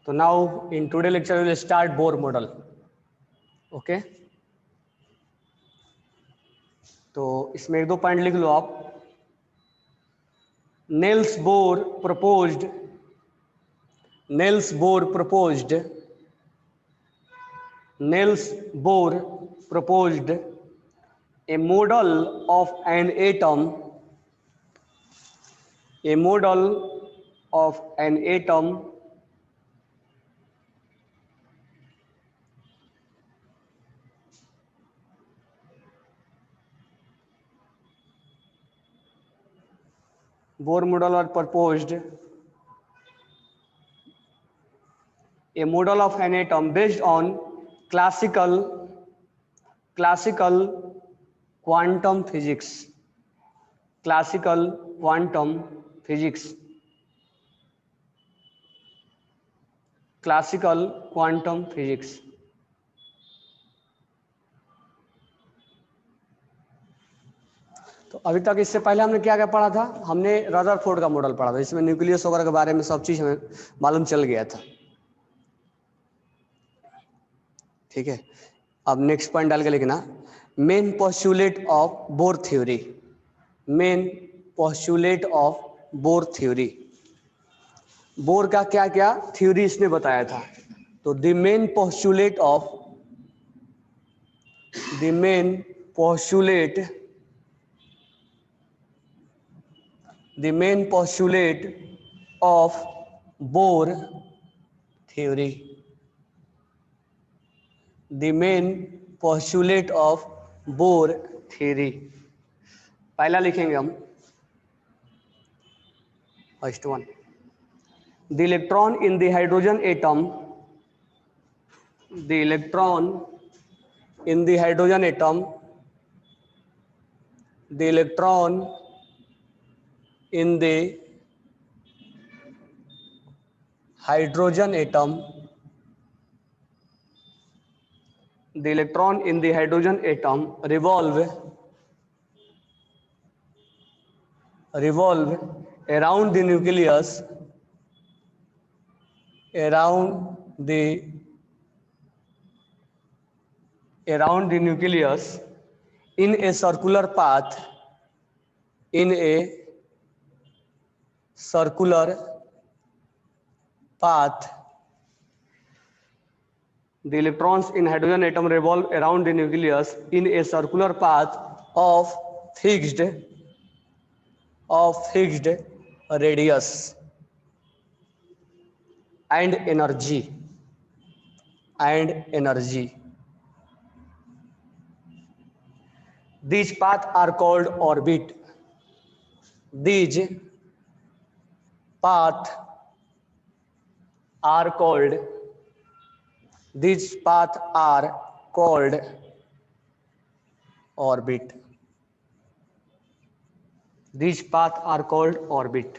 तो now in today lecture will start Bohr model. Okay, तो इसमें एक दो पॉइंट लिख लो आप. Nails bore proposed Niels Bohr proposed a model of an atom Bohr model or proposed a model of an atom based on classical quantum physics. तो अभी तक इससे पहले हमने क्या क्या पढ़ा था? हमने रदरफोर्ड का मॉडल पढ़ा था, इसमें न्यूक्लियस वगैरह के बारे में सब चीज हमें मालूम चल गया था. ठीक है, अब नेक्स्ट पॉइंट डाल के लिखना main postulate of bore theory. Bore का क्या क्या थ्योरी इसने बताया था. तो the main postulate of bore theory. पहला लिखेंगे हम first one. The electron in the hydrogen atom revolve around the nucleus in a circular path The electrons in hydrogen atom revolve around the nucleus in a circular path of fixed radius and energy. These paths are called orbit. Orbit. These paths are called orbit.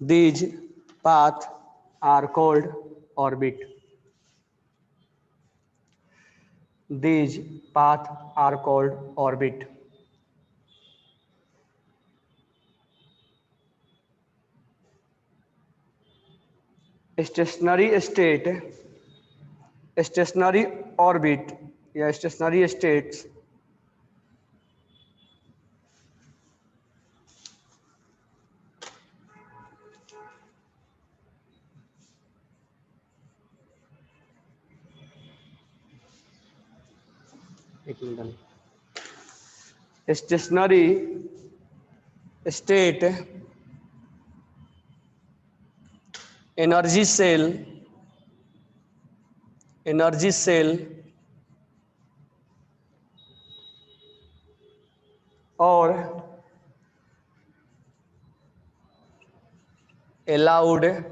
These paths are called orbit. These paths are called orbit. Stationary orbit या stationary states stationary state energy cell और allowed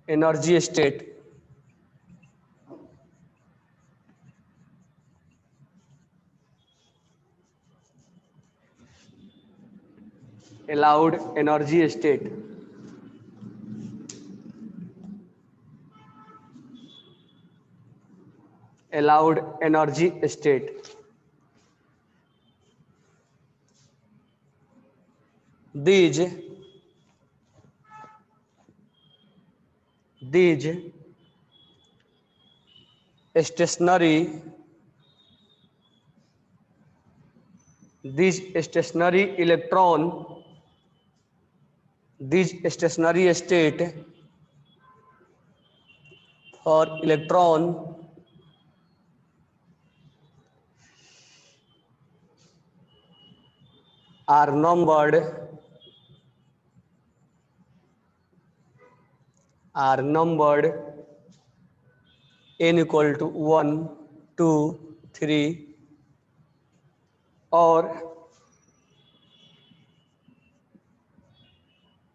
energy state. Allowed energy state. Allowed energy state. These these stationary electron, these stationary state for electron are numbered n equal to 1, 2, 3 और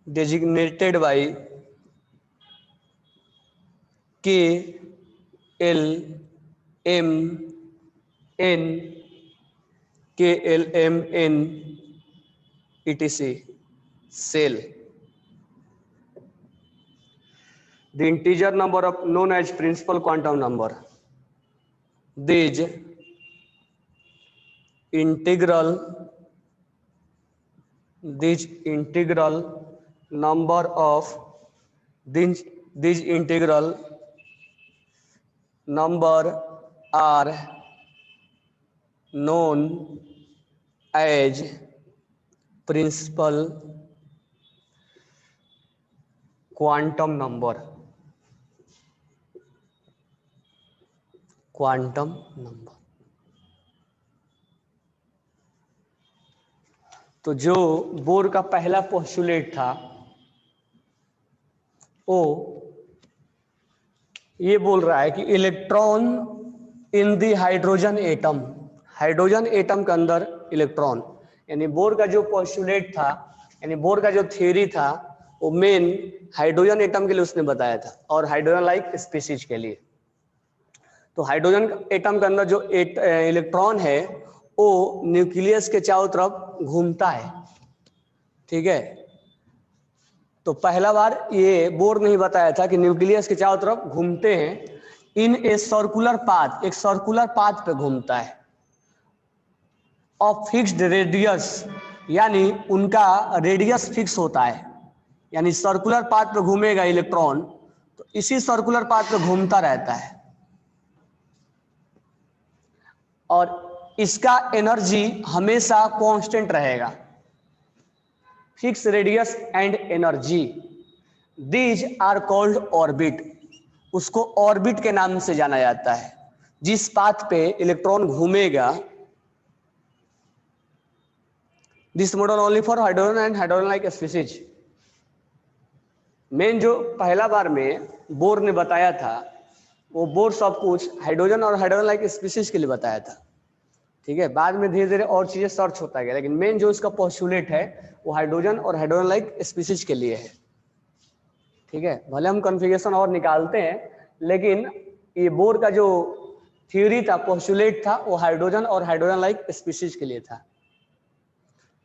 designated by K, L, M, N, K, L, M, N, etc. cell. The integer number of known as principal quantum number. These integral number of these integral number are known as principal quantum number. तो जो bore का पहला postulate था वो ये बोल रहा है कि electron in the hydrogen atom, hydrogen atom के अंदर इलेक्ट्रॉन, यानी बोर का जो पोस्टुलेट था, यानी बोर का जो थ्योरी था वो मेन हाइड्रोजन एटम के लिए उसने बताया था और हाइड्रोजन लाइक स्पीशीज के लिए। तो हाइड्रोजन एटम के अंदर जो इलेक्ट्रॉन है वो न्यूक्लियस के चारों तरफ घूमता है, ठीक है। तो पहला बार ये बोर नहीं बताया था कि न्यूक्लियस के चारों तरफ घूमते हैं इन ए सर्कुलर पाथ, एक सर्कुलर पाथ पे घूमता है ऑफ फिक्स्ड रेडियस, यानी उनका रेडियस फिक्स होता है, यानी सर्कुलर पाथ पे घूमेगा इलेक्ट्रॉन तो इसी सर्कुलर पाथ पे घूमता रहता है और इसका एनर्जी हमेशा कांस्टेंट रहेगा, fix radius and energy. These are called orbit, उसको ऑर्बिट के नाम से जाना जाता है। जिस पाथ पे इलेक्ट्रॉन घूमेगा, this model only for hydrogen and hydrogen like species. Main जो पहला बार में बोर ने बताया था वो बोर सब कुछ हाइड्रोजन और हाइड्रोजन लाइक स्पीशीज के लिए बताया था, ठीक है। बाद में धीरे धीरे और चीजें सर्च होता गया, लेकिन मेन जो इसका पोस्टुलेट है वो हाइड्रोजन और हाइड्रोजन लाइक स्पीशीज के लिए है, ठीक है। भले हम कॉन्फ़िगरेशन और निकालते हैं लेकिन ये बोर का जो थ्योरी था, पोस्टुलेट था, वो हाइड्रोजन और हाइड्रोजन लाइक स्पीशीज के लिए था।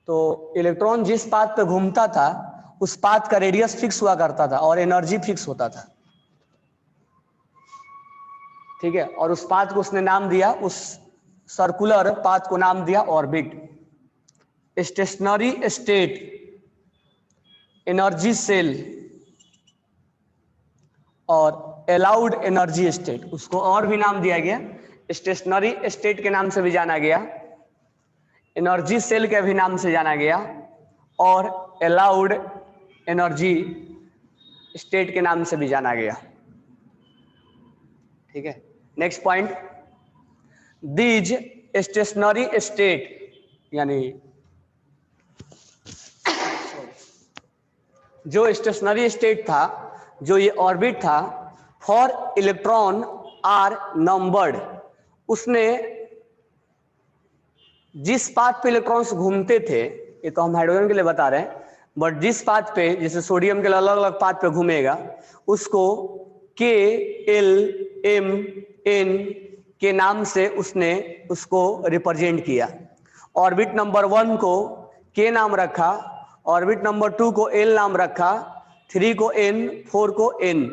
तो इलेक्ट्रॉन जिस पाथ पे घूमता था उस पाथ का रेडियस फिक्स हुआ करता था और एनर्जी फिक्स होता था, ठीक है। और उस पाथ को उसने नाम दिया, उस सर्कुलर पाथ को नाम दिया orbit. Stationary state energy shell और अलाउड एनर्जी स्टेट, उसको और भी नाम दिया गया, स्टेशनरी स्टेट के नाम से भी जाना गया, एनर्जी सेल के भी नाम से जाना गया और अलाउड एनर्जी स्टेट के नाम से भी जाना गया, ठीक है। Next point, these stationery state, यानी जो स्टेशनरी स्टेट था, जो ये ऑर्बिट था, फॉर इलेक्ट्रॉन आर नंबर्ड, उसने जिस पाथ पे इलेक्ट्रॉन्स घूमते थे, ये तो हम हाइड्रोजन के लिए बता रहे हैं, बट जिस पाथ पे, जैसे सोडियम के अलग अलग पाथ पे घूमेगा, उसको के एल एम एन के नाम से उसने उसको रिप्रेजेंट किया। ऑर्बिट नंबर 1 को के नाम रखा, ऑर्बिट नंबर 2 को एल नाम रखा, 3 को एन, 4 को एन,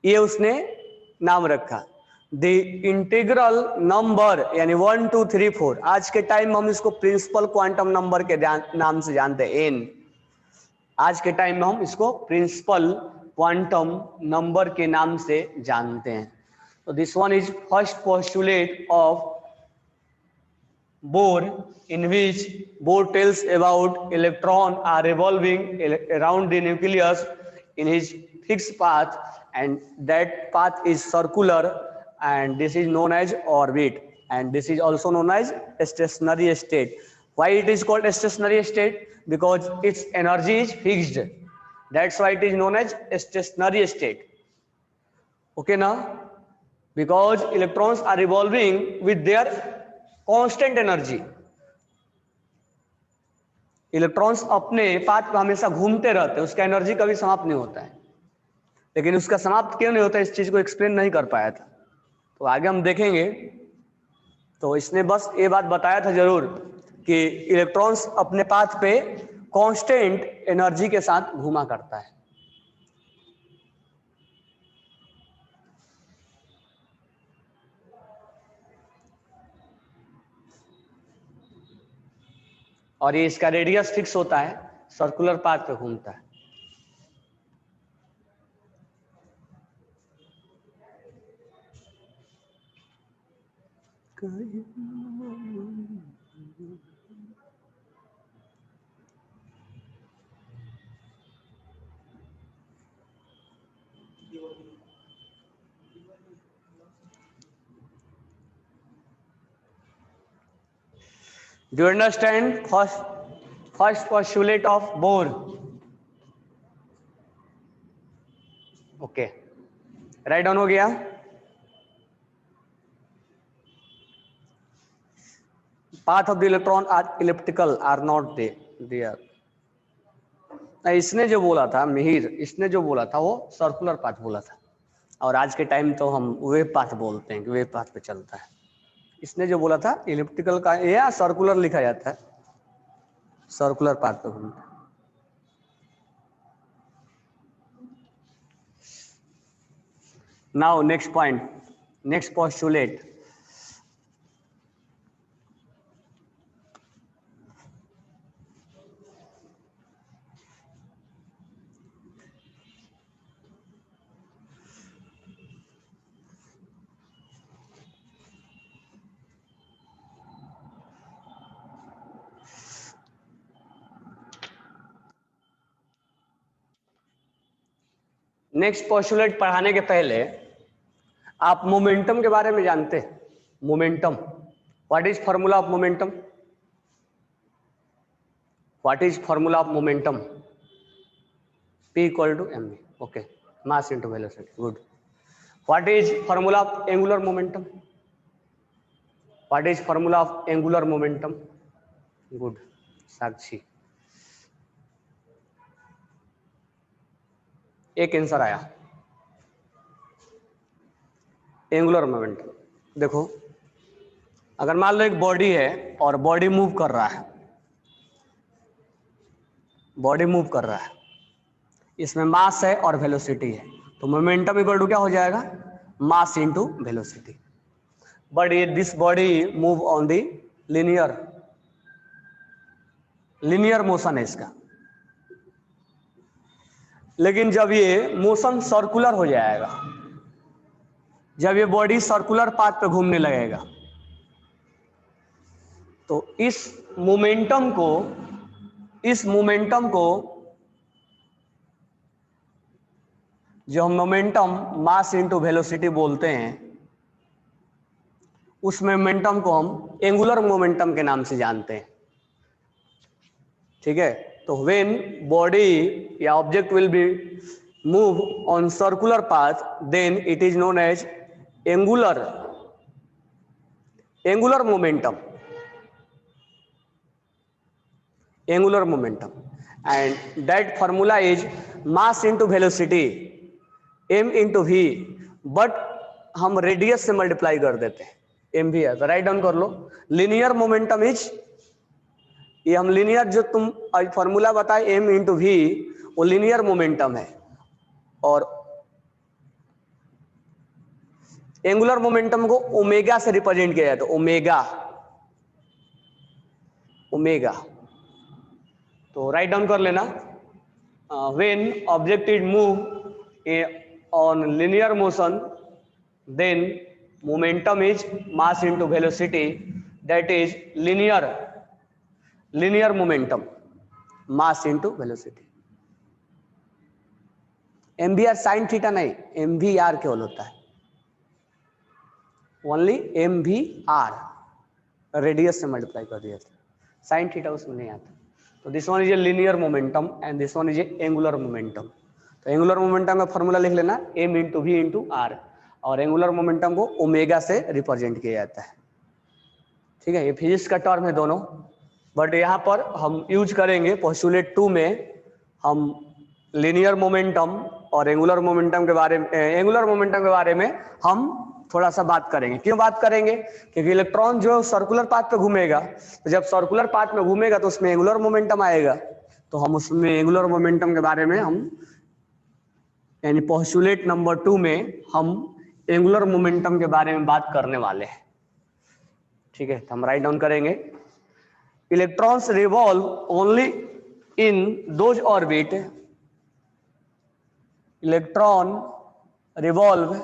ये उसने नाम रखा। द इंटीग्रल नंबर यानी 1 2 3 4, आज के टाइम में हम इसको प्रिंसिपल क्वांटम नंबर के नाम से जानते हैं, एन। आज के टाइम में हम इसको प्रिंसिपल क्वांटम नंबर के नाम से जानते हैं। तो this one is first postulate of Bohr, in which Bohr tells about electron are revolving around the nucleus in his fixed path, and that path is circular, and this is known as orbit, and this is also known as stationary state. Why it is called stationary state? Because its energy is fixed. That's why it is known as stationary state. Okay now, because electrons are revolving with their constant energy. Electrons अपने path पर हमेशा घूमते रहते हैं, उसका energy कभी समाप्त नहीं होता है। लेकिन उसका समाप्त क्यों नहीं होता, इस चीज को एक्सप्लेन नहीं कर पाया था, तो आगे हम देखेंगे। तो इसने बस ये बात बताया था जरूर कि इलेक्ट्रॉन्स अपने पाथ पे कांस्टेंट एनर्जी के साथ घूमा करता है। और ये इसका रेडियस फिक्स होता है, सर्कुलर पाथ पे घूमता है। Do you understand first postulate of Bohr? Okay, write down हो गया। Path of the electron are elliptical or not there. इसने जो बोला था मिहिर, इसने जो बोला था वो सर्कुलर पाथ बोला था, और आज के टाइम तो हम वेव पाथ बोलते हैं कि वेव पाथ पे चलता है। इसने जो बोला था इलिप्टिकल का या सर्कुलर लिखा जाता है, सर्कुलर पाथ पे घूमता है। Now next point, next postulate. Next postulate पढ़ाने के पहले आप मोमेंटम के बारे में जानते हैं? Momentum, what is formula of momentum? What is formula of momentum? P equal to M, okay, mass into velocity, good. What is formula of angular momentum? What is formula of angular momentum? Good, Sakshi. एक answer आया, angular momentum. देखो, अगर मान लो एक body है और body move कर रहा है, बॉडी मूव कर रहा है, इसमें मास है और वेलोसिटी है, तो मोमेंटम इक्वल टू क्या हो जाएगा? Mass into velocity. बट ये this body move on the linear motion है इसका। लेकिन जब ये मोशन सर्कुलर हो जाएगा, जब ये बॉडी सर्कुलर पाथ पे घूमने लगेगा, तो इस मोमेंटम को जो हम मोमेंटम मास इनटू वेलोसिटी बोलते हैं, उस मोमेंटम को हम एंगुलर मोमेंटम के नाम से जानते हैं। ठीक है, तो व्हेन बॉडी या object will be move on circular path, then it is known as angular momentum, angular momentum, and that formula is mass into velocity, m into v, but हम रेडियस से मल्टीप्लाई कर देते हैं, M भी है तो write down कर लो। Linear momentum is, ये हम लीनियर जो तुम फॉर्मूला बताए m इंटू वी, वो लीनियर मोमेंटम है, और एंगुलर मोमेंटम को ओमेगा से रिप्रेजेंट किया जाता है, ओमेगा। तो राइट डाउन कर लेना, when object is move on linear motion, then momentum is mass into velocity, that is linear momentum, mass into velocity. mvr sin theta नहीं, mvr केवल होता है, ओनली mvr, रेडियस से मल्टीप्लाई कर दिया था, साइन थीटा उसमें नहीं आता. तो this one is a linear momentum and this one is a angular momentum. तो एंगुलर मोमेंटम का फॉर्मूला लिख लेना m into v into r, और एंगुलर मोमेंटम को ओमेगा से रिप्रेजेंट किया जाता है. ठीक है, ये फिजिक्स का टर्म है दोनों, बट यहाँ पर हम यूज करेंगे पोस्टुलेट 2 में हम लिनियर मोमेंटम और एंगुलर मोमेंटम के बारे में हम थोड़ा सा बात करेंगे. क्यों बात करेंगे? क्योंकि इलेक्ट्रॉन जो सर्कुलर पाथ पे घूमेगा, तो जब सर्कुलर पाथ में घूमेगा तो उसमें एंगुलर मोमेंटम आएगा, तो हम उसमें एंगुलर मोमेंटम के बारे में हम यानी पोस्टुलेट नंबर 2 में हम एंगुलर मोमेंटम के बारे में बात करने वाले हैं. ठीक है, तो हम राइट डाउन करेंगे. Electrons revolve only in those orbit, electron revolve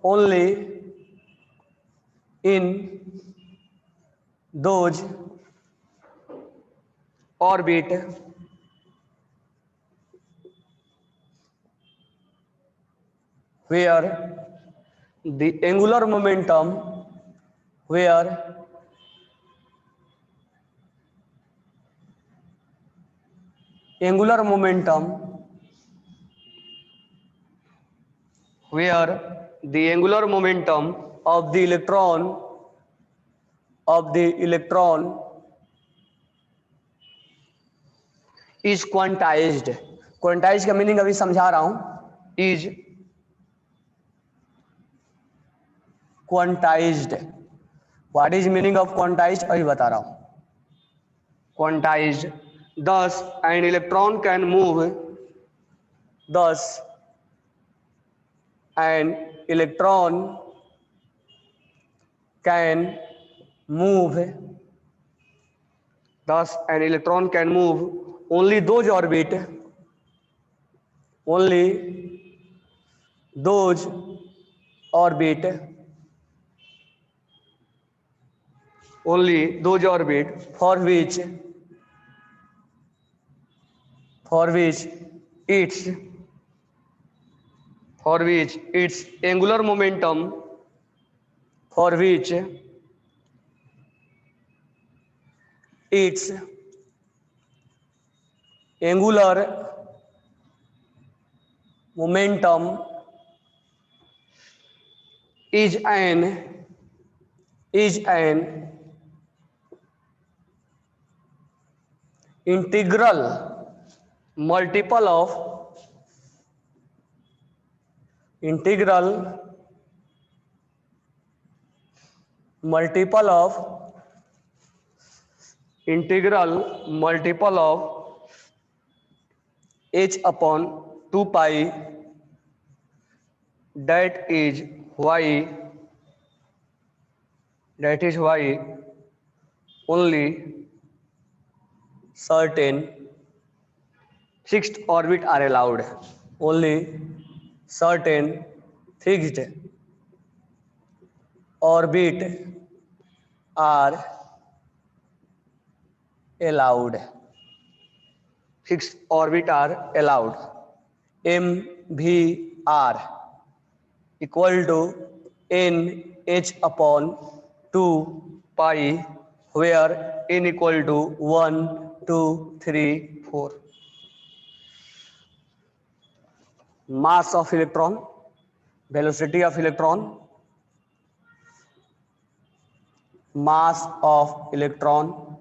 only in those orbit where the angular momentum of the electron is quantized. Quantize का मीनिंग अभी समझा रहा हूं. Is quantized, what is meaning of quantized अभी बता रहा हूं. Quantized, thus an electron can move, thus an electron can move only those orbit for which its angular momentum is an integral multiple of h upon 2 pi, that is why only certain fixed orbit are allowed. Only certain fixed orbit are allowed. Fixed orbit are allowed. MVR equal to NH upon 2 pi, where n equal to 1, 2, 3, 4. Mass of electron, velocity of electron, mass of electron,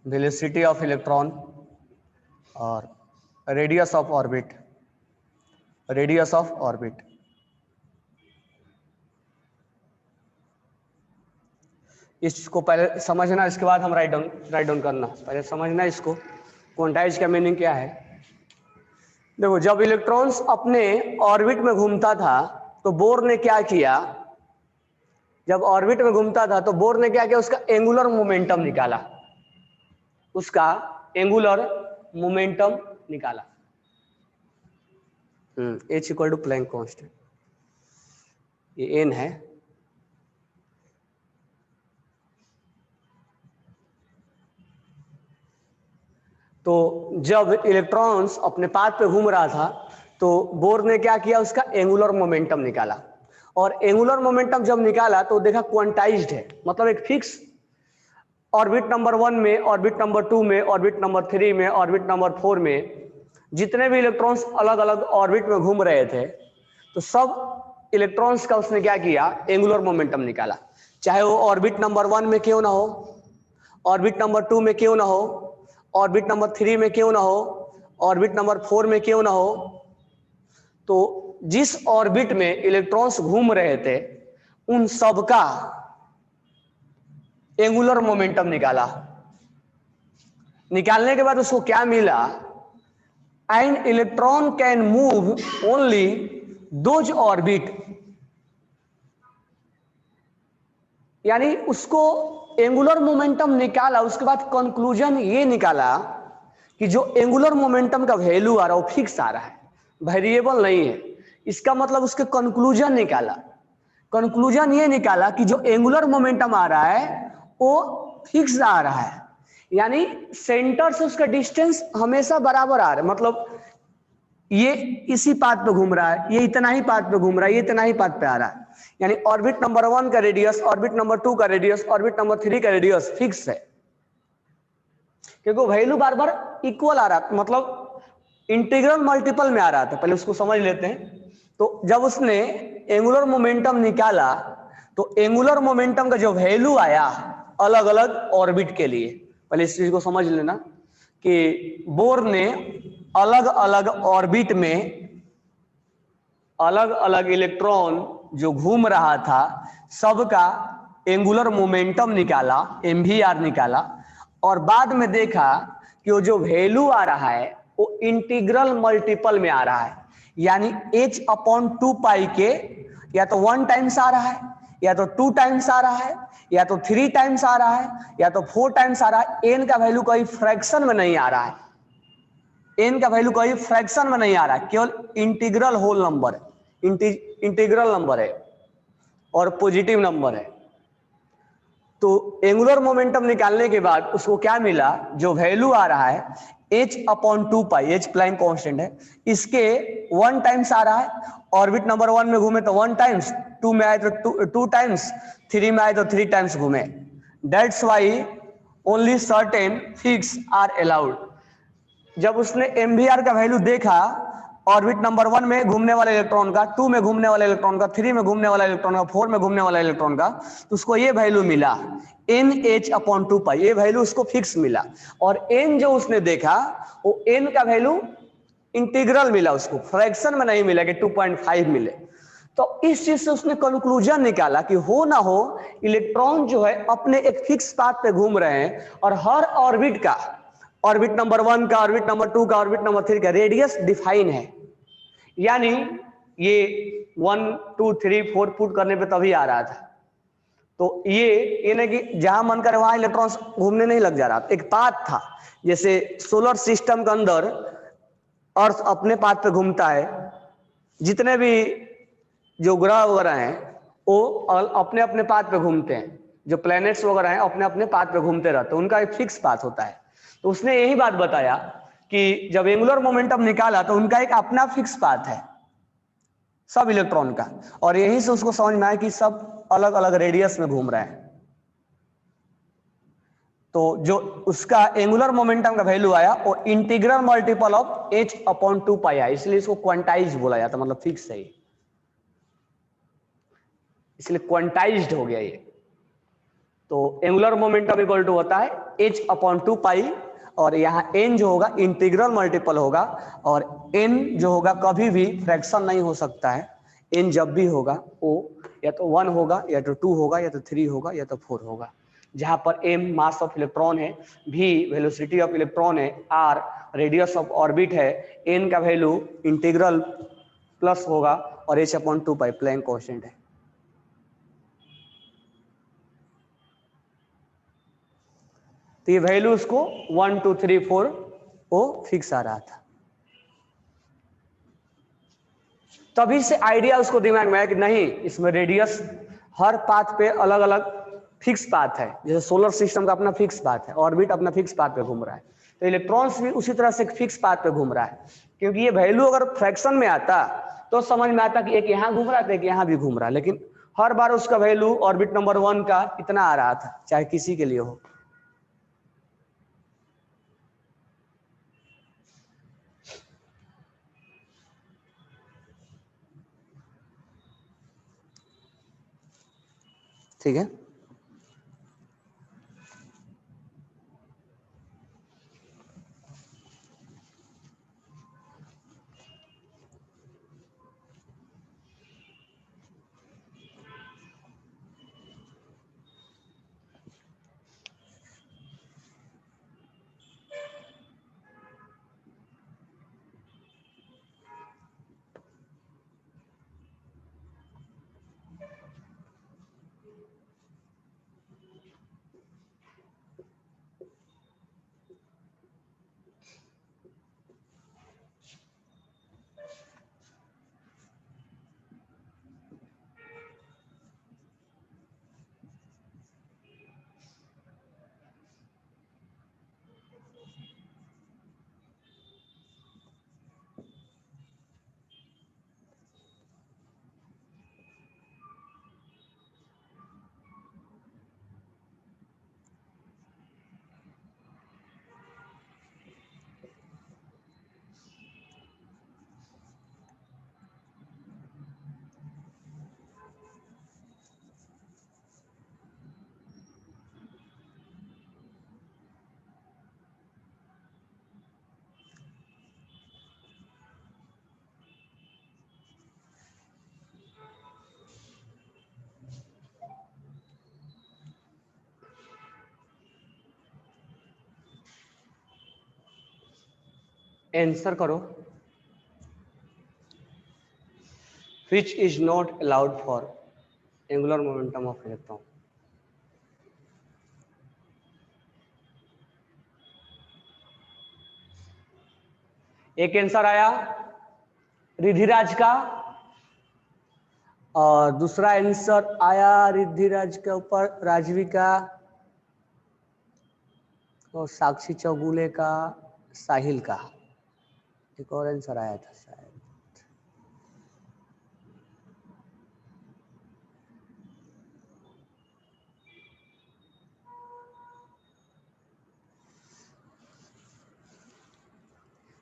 velocity of electron, और radius of orbit. इसको पहले समझना, इसके बाद हम write down करना. पहले समझना इसको, क्वांटाइज का मीनिंग क्या है. देखो, जब इलेक्ट्रॉन्स अपने ऑर्बिट में घूमता था तो बोर ने क्या किया, जब ऑर्बिट में घूमता था तो बोर ने क्या किया, उसका एंगुलर मोमेंटम निकाला, उसका एंगुलर मोमेंटम निकाला। H equal to Planck constant, ये n है। तो जब इलेक्ट्रॉन्स अपने पाथ पे घूम रहा था तो बोर ने क्या किया, उसका एंगुलर मोमेंटम निकाला। और एंगुलर मोमेंटम जब निकाला तो देखा क्वांटाइज्ड है, मतलब एक फिक्स ऑर्बिट नंबर 1 में, ऑर्बिट नंबर 2 में, ऑर्बिट नंबर 3 में, ऑर्बिट नंबर 4 में जितने भी इलेक्ट्रॉन्स अलग अलग ऑर्बिट में घूम रहे थे तो सब इलेक्ट्रॉन्स का उसने क्या किया, एंगुलर मोमेंटम निकाला। चाहे वो ऑर्बिट नंबर 1 में क्यों ना हो, ऑर्बिट नंबर 2 में क्यों ना हो, ऑर्बिट नंबर 3 में क्यों ना हो, ऑर्बिट नंबर 4 में क्यों ना हो, तो जिस ऑर्बिट में इलेक्ट्रॉन्स घूम रहे थे उन सब का एंगुलर मोमेंटम निकाला। निकालने के बाद उसको क्या मिला, an electron can move only those orbit, यानी उसको एंगुलर मोमेंटम निकाला। उसके बाद कंक्लूजन ये निकाला कि जो एंगुलर मोमेंटम का वैल्यू आ रहा है वो फिक्स आ रहा है, वेरिएबल नहीं है। इसका मतलब उसके कंक्लूजन निकाला, कंक्लूजन ये निकाला कि जो एंगुलर मोमेंटम आ रहा है वो फिक्स आ रहा है, यानी सेंटर से उसका डिस्टेंस हमेशा बराबर आ रहा है। मतलब ये इसी पाथ पे घूम रहा है, ये इतना ही पाथ पे घूम रहा है, ये इतना ही पाथ पे आ रहा है, यानी ऑर्बिट नंबर 1 का रेडियस, ऑर्बिट नंबर 2 का रेडियस, ऑर्बिट नंबर 3 का रेडियस फिक्स है, क्योंकि वैल्यू बार बार इक्वल आ रहा था, मतलब इंटीग्रल मल्टीपल में आ रहा था। पहले उसको समझ लेते हैं। तो जब उसने एंगुलर मोमेंटम निकाला तो एंगुलर मोमेंटम का जो वैल्यू आया अलग अलग ऑर्बिट के लिए, पहले इस चीज को समझ लेना कि बोर ने अलग अलग ऑर्बिट में अलग अलग इलेक्ट्रॉन जो घूम रहा था सबका एंगुलर मोमेंटम निकाला, MVR निकाला, और बाद में देखा कि वो जो वैल्यू आ रहा है वो इंटीग्रल मल्टीपल में आ रहा है, यानी h/2 के या तो 1 टाइम्स आ रहा है, या तो 2 टाइम्स आ रहा है, या तो 3 टाइम्स आ रहा है, या तो 4 टाइम्स आ रहा है। n का वैल्यू कोई फ्रैक्शन में नहीं आ रहा है, n का वैल्यू कोई फ्रैक्शन में नहीं आ रहा है, केवल इंटीग्रल होल नंबर है, इंटीग्रल नंबर है और पॉजिटिव नंबर है। तो एंगुलर मोमेंटम निकालने के बाद उसको क्या मिला, जो वैल्यू आ रहा है h/2 पाई, h प्लैंक कांस्टेंट है, इसके 1 टाइम्स आ रहा है। ऑर्बिट नंबर 1 में घूमे तो 1 टाइम्स, 2 में आए तो 2 टाइम्स, 3 में आए तो 3 टाइम्स घूमे। That's why only certain fix are allowed. जब उसने MVR का वैल्यू देखा ऑर्बिट नंबर 1 में घूमने वाले इलेक्ट्रॉन का, 2 में घूमने वाले इलेक्ट्रॉन का, 3 में घूमने वाला इलेक्ट्रॉन का, 4 में घूमने वाला इलेक्ट्रॉन का, तो उसको ये वैल्यू मिला NH/2 पाई, ये वैल्यू उसको फिक्स मिला। और n जो उसने देखा वो n का वैल्यू इंटीग्रल मिला, उसको फ्रैक्शन में नहीं मिला कि 2.5 मिले। तो इस चीज से उसने कंक्लूजन निकाला कि हो ना हो इलेक्ट्रॉन जो है अपने एक फिक्स पाथ पे घूम रहे हैं और हर ऑर्बिट का, ऑर्बिट नंबर 1 का, ऑर्बिट नंबर 2 का, ऑर्बिट नंबर 3 का रेडियस डिफाइन है, यानी ये 1 2 3 4 पुट करने पे तभी आ रहा था। तो ये नहीं कि जहां मन करे वहां इलेक्ट्रॉन्स घूमने नहीं लग जा रहा, एक पाथ था। जैसे सोलर सिस्टम के अंदर अर्थ अपने पाथ पे घूमता है, जितने भी जो ग्रह वगैरह हैं वो अपने अपने पाथ पे घूमते हैं, जो प्लैनेट्स वगैरह हैं अपने अपने पाथ पे घूमते रहते हैं, उनका एक फिक्स पाथ होता है। तो उसने यही बात बताया कि जब एंगुलर मोमेंटम निकाला तो उनका एक अपना फिक्स पाथ है सब इलेक्ट्रॉन का, और यहीं से उसको समझ में आया कि सब अलग अलग रेडियस में घूम रहे हैं। तो जो उसका एंगुलर मोमेंटम का वैल्यू आया वो इंटीग्रल मल्टीपल ऑफ h/2 पाई है, इसलिए इसको क्वांटाइज बोला जाता, मतलब फिक्स है, इसलिए क्वांटाइज्ड हो गया ये। तो एंगुलर मोमेंटम इक्वल टू होता है h/2 पाई, और यहाँ n जो होगा इंटीग्रल मल्टीपल होगा, और n जो होगा कभी भी फ्रैक्शन नहीं हो सकता है। n जब भी होगा वो या तो 1 होगा, या तो 2 होगा, या तो 3 होगा, या तो 4 होगा। जहां पर m मास ऑफ इलेक्ट्रॉन है, v वेलोसिटी ऑफ इलेक्ट्रॉन है, r रेडियस ऑफ ऑर्बिट है, n का वैल्यू इंटीग्रल प्लस होगा, और h/2 पाई प्लैंक कांस्टेंट है। तो ये वैल्यू उसको 1 2 3 4 वो फिक्स आ रहा था। तभी से आइडिया उसको दिमाग में आया कि नहीं, इसमें रेडियस हर पाथ पे अलग अलग फिक्स पाथ है। जैसे सोलर सिस्टम का अपना फिक्स पाथ है, ऑर्बिट अपना फिक्स पाथ पे घूम रहा है, तो इलेक्ट्रॉन्स भी उसी तरह से फिक्स पाथ पे घूम रहा है। क्योंकि ये वैल्यू अगर फ्रैक्शन में आता तो समझ में आता कि एक यहाँ घूम रहा था, एक यहाँ भी घूम रहा है, लेकिन हर बार उसका वैल्यू ऑर्बिट नंबर 1 का इतना आ रहा था, चाहे किसी के लिए हो। ठीक है, आंसर करो। Which is not allowed for angular momentum of electron? एक आंसर आया रिधिराज का, और दूसरा आंसर आया रिधिराज के ऊपर राजवी का, और साक्षी चौगुले का, साहिल का। एक और आंसर आया था शायद,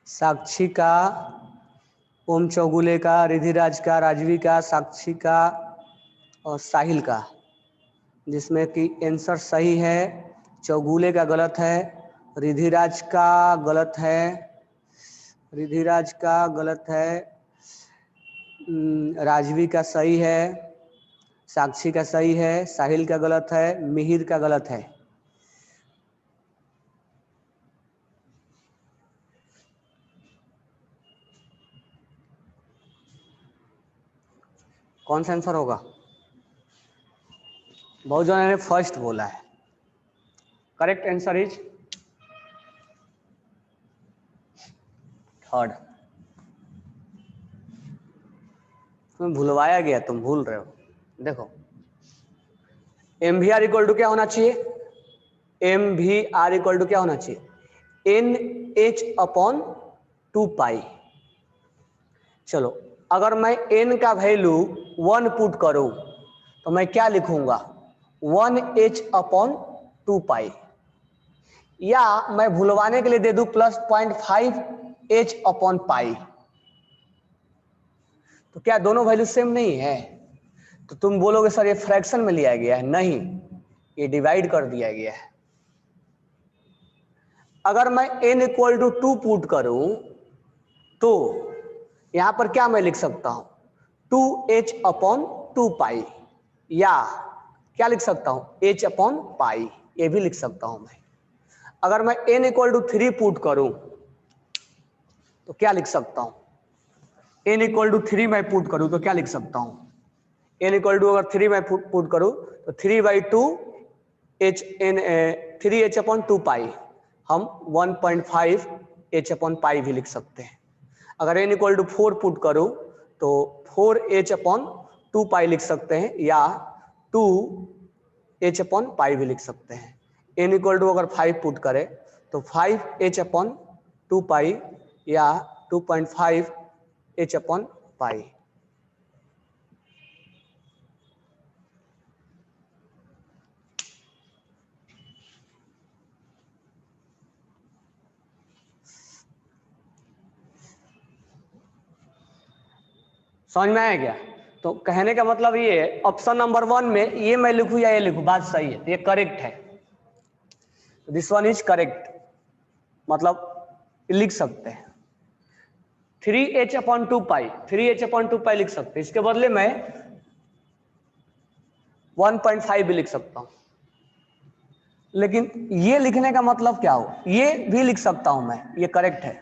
साक्षी का, ओम चौगुले का, रिधिराज का, राजवी का, साक्षी का और साहिल का, जिसमें कि आंसर सही है। चौगुले का गलत है, रिधिराज का गलत है, रिधिराज का गलत है, राजवी का सही है, साक्षी का सही है, साहिल का गलत है, मिहिर का गलत है। कौन सा आंसर होगा? बहुत जनों ने फर्स्ट बोला है। Correct answer is third. तुम्हें भूलवाया गया, तुम भूल रहे हो। देखो m v r equal to क्या होना चाहिए? M v r equal to क्या होना चाहिए? N h upon 2 pi. चलो अगर मैं n का वैल्यू 1 पुट करूं तो मैं क्या लिखूंगा? 1h अपॉन 2 पाई, या मैं भूलवाने के लिए दे दूं प्लस 0.5h अपॉन पाई। तो क्या दोनों वैल्यू सेम नहीं है? तो तुम बोलोगे सर ये फ्रैक्शन में लिया गया है। नहीं, ये डिवाइड कर दिया गया है। अगर मैं n इक्वल टू 2 पुट करूं तो यहां पर क्या मैं लिख सकता हूं? 2h अपॉन 2 पाई, या क्या लिख सकता हूं? h अपॉन पाई, ये भी लिख सकता हूं मैं। अगर मैं n इक्वल टू 3 पुट करूं तो क्या लिख सकता हूं? n इक्वल टू 3 मैं पुट करूं तो क्या लिख सकता हूं? n इक्वल टू अगर 3 मैं पुट करूं तो 3/2 एच एन 3h/2 हम 1.5 h/π भी लिख सकते हैं। अगर n इक्वल टू 4 पुट करो तो 4h/2 लिख सकते हैं या 2h/π भी लिख सकते हैं। n इक्वल टू अगर 5 पुट करें तो 5h/2 या 2.5h/π। समझ में आया क्या? तो कहने का मतलब ये है ऑप्शन नंबर 1 में ये मैं लिखूं या ये लिखूं, बात सही है, ये करेक्ट है, दिस वन इज करेक्ट, मतलब लिख सकते हैं 3h/2 लिख सकते हैं। इसके बदले मैं 1.5 भी लिख सकता हूं, लेकिन ये लिखने का मतलब क्या हो, ये भी लिख सकता हूं मैं, ये करेक्ट है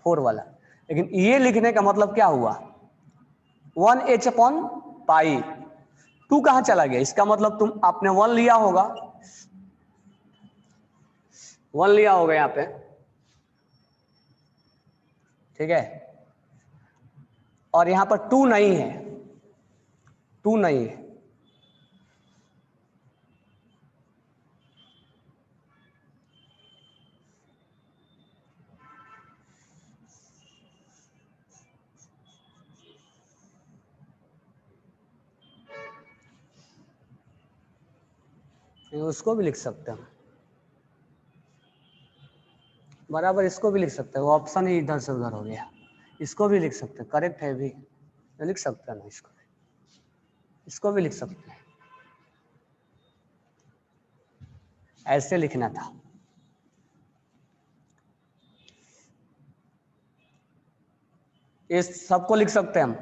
4 वाला, लेकिन ये लिखने का मतलब क्या हुआ 1h/π। 2 कहां चला गया, इसका मतलब तुम आपने 1 लिया होगा, 1 लिया होगा यहां पे, ठीक है, और यहां पर 2 नहीं है, 2 नहीं है, उसको भी लिख सकते हैं बराबर, इसको भी लिख सकते हैं, वो ऑप्शन ही इधर से उधर हो गया, इसको भी लिख सकते हैं, करेक्ट है भी, लिख सकते हैं ना, इसको भी लिख सकते हैं, ऐसे लिखना था। इस सबको लिख सकते हैं हम,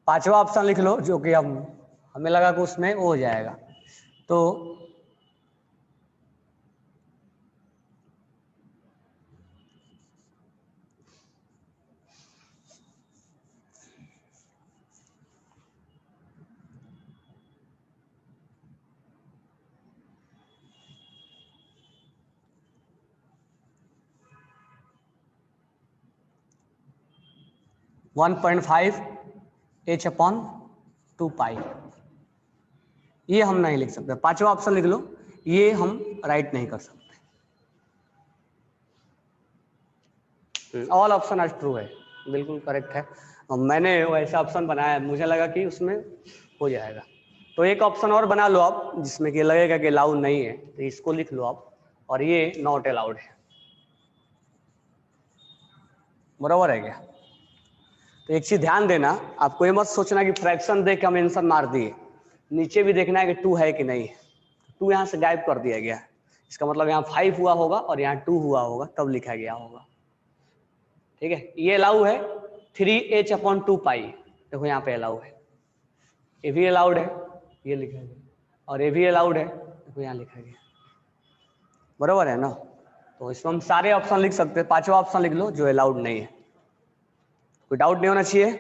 5वां ऑप्शन लिख लो, जो कि हमें लगा कि उसमें वो हो जाएगा, तो 1.5h/2 ये हम नहीं लिख सकते। 5वां ऑप्शन लिख लो, ये हम राइट नहीं कर सकते। ऑल ऑप्शन आज ट्रू है, बिल्कुल करेक्ट है, मैंने वैसा ऑप्शन बनाया, मुझे लगा कि उसमें हो जाएगा, तो एक ऑप्शन और बना लो आप जिसमें कि लगेगा कि अलाउड नहीं है, तो इसको लिख लो आप, और ये नॉट अलाउड है, बराबर है क्या? तो एक चीज ध्यान देना, आपको ये मत सोचना कि फ्रैक्शन देख के हम आंसर मार दिए, नीचे भी देखना है कि 2 है कि नहीं है, 2 यहाँ से गायब कर दिया गया, इसका मतलब यहाँ 5 हुआ होगा और यहाँ 2 हुआ होगा, तब लिखा गया होगा, ठीक है। ये अलाउ है 3h/2, देखो यहाँ पे अलाउ है, ये भी अलाउड है, ये लिखा गया, और ये भी अलाउड है, देखो यहाँ लिखा गया, बराबर है ना? तो इसमें हम सारे ऑप्शन लिख सकते हैं, 5वां ऑप्शन लिख लो जो अलाउड नहीं है, कोई डाउट नहीं होना चाहिए।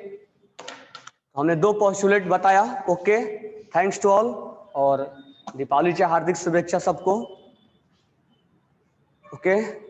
तो हमने 2 पोस्टुलेट बताया, ओके, थैंक्स टू ऑल, और दीपावली की हार्दिक शुभेच्छा सबको, ओके।